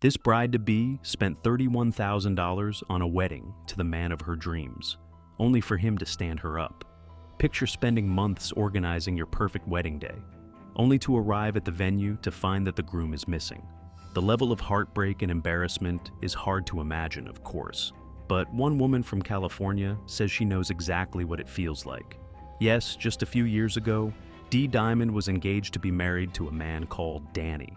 This bride-to-be spent $31,000 on a wedding to the man of her dreams, only for him to stand her up. Picture spending months organizing your perfect wedding day, only to arrive at the venue to find that the groom is missing. The level of heartbreak and embarrassment is hard to imagine, of course, but one woman from California says she knows exactly what it feels like. Yes, just a few years ago, Dee Diamond was engaged to be married to a man called Danny.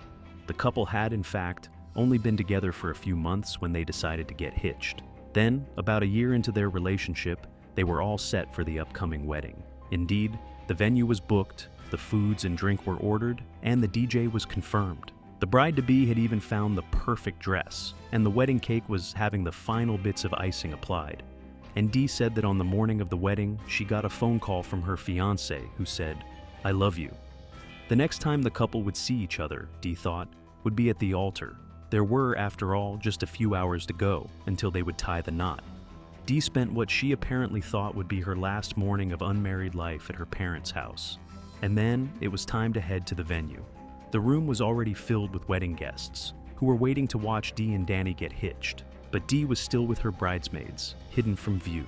The couple had, in fact, only been together for a few months when they decided to get hitched. Then, about a year into their relationship, they were all set for the upcoming wedding. Indeed, the venue was booked, the foods and drink were ordered, and the DJ was confirmed. The bride-to-be had even found the perfect dress, and the wedding cake was having the final bits of icing applied. And Dee said that on the morning of the wedding, she got a phone call from her fiancé who said, "I love you." The next time the couple would see each other, Dee thought, would be at the altar. There were, after all, just a few hours to go until they would tie the knot. Dee spent what she apparently thought would be her last morning of unmarried life at her parents' house. And then it was time to head to the venue. The room was already filled with wedding guests, who were waiting to watch Dee and Danny get hitched. But Dee was still with her bridesmaids, hidden from view.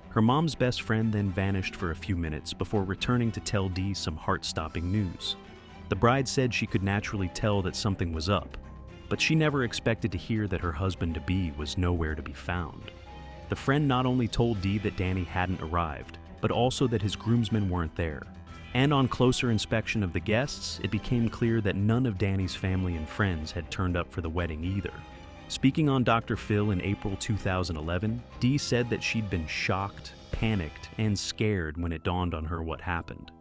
Her mom's best friend then vanished for a few minutes before returning to tell Dee some heart-stopping news. The bride said she could naturally tell that something was up, but she never expected to hear that her husband-to-be was nowhere to be found. The friend not only told Dee that Danny hadn't arrived, but also that his groomsmen weren't there. And on closer inspection of the guests, it became clear that none of Danny's family and friends had turned up for the wedding either. Speaking on Dr. Phil in April 2011, Dee said that she'd been shocked, panicked, and scared when it dawned on her what happened.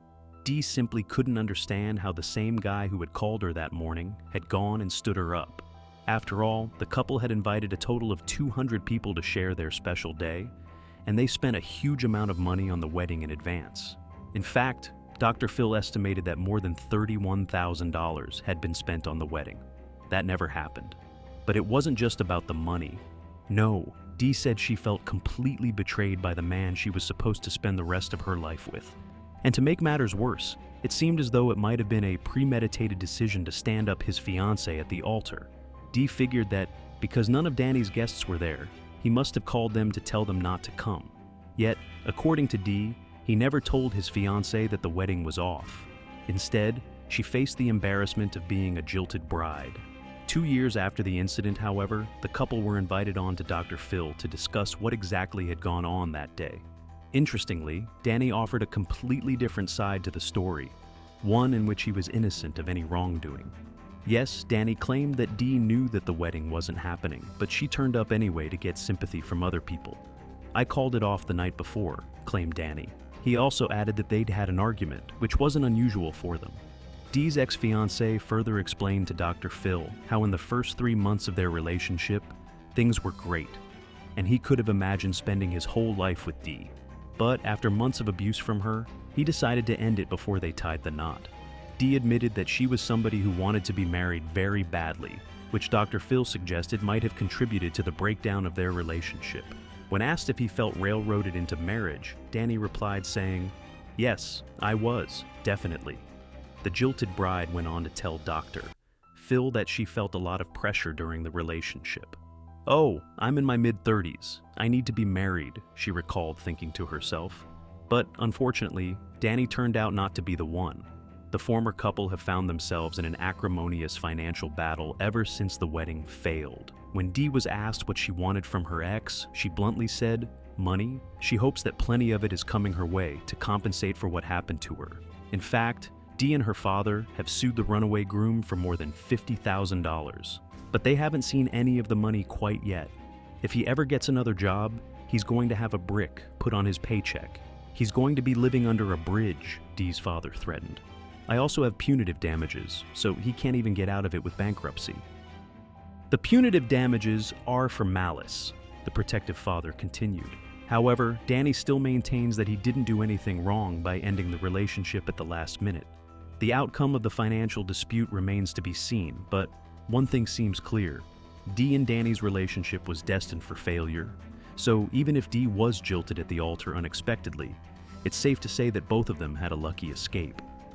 Dee simply couldn't understand how the same guy who had called her that morning had gone and stood her up. After all, the couple had invited a total of 200 people to share their special day, and they spent a huge amount of money on the wedding in advance. In fact, Dr. Phil estimated that more than $31,000 had been spent on the wedding. That never happened. But it wasn't just about the money. No, Dee said she felt completely betrayed by the man she was supposed to spend the rest of her life with. And to make matters worse, it seemed as though it might have been a premeditated decision to stand up his fiancée at the altar. Dee figured that because none of Danny's guests were there, he must have called them to tell them not to come. Yet, according to Dee, he never told his fiancée that the wedding was off. Instead, she faced the embarrassment of being a jilted bride. 2 years after the incident, however, the couple were invited on to Dr. Phil to discuss what exactly had gone on that day. Interestingly, Danny offered a completely different side to the story, one in which he was innocent of any wrongdoing. Yes, Danny claimed that Dee knew that the wedding wasn't happening, but she turned up anyway to get sympathy from other people. "I called it off the night before," claimed Danny. He also added that they'd had an argument, which wasn't unusual for them. Dee's ex-fiancée further explained to Dr. Phil how in the first 3 months of their relationship, things were great, and he could have imagined spending his whole life with Dee. But after months of abuse from her, he decided to end it before they tied the knot. Dee admitted that she was somebody who wanted to be married very badly, which Dr. Phil suggested might have contributed to the breakdown of their relationship. When asked if he felt railroaded into marriage, Danny replied saying, "Yes, I was, definitely." The jilted bride went on to tell Dr. Phil that she felt a lot of pressure during the relationship. "Oh, I'm in my mid-30s. I need to be married," she recalled, thinking to herself. But unfortunately, Danny turned out not to be the one. The former couple have found themselves in an acrimonious financial battle ever since the wedding failed. When Dee was asked what she wanted from her ex, she bluntly said, "Money." She hopes that plenty of it is coming her way to compensate for what happened to her. In fact, Dee and her father have sued the runaway groom for more than $50,000. But they haven't seen any of the money quite yet. If he ever gets another job, he's going to have a brick put on his paycheck. He's going to be living under a bridge, Dee's father threatened. "I also have punitive damages, so he can't even get out of it with bankruptcy." The punitive damages are for malice, the protective father continued. However, Danny still maintains that he didn't do anything wrong by ending the relationship at the last minute. The outcome of the financial dispute remains to be seen, but one thing seems clear. Dee and Danny's relationship was destined for failure, so even if Dee was jilted at the altar unexpectedly, it's safe to say that both of them had a lucky escape.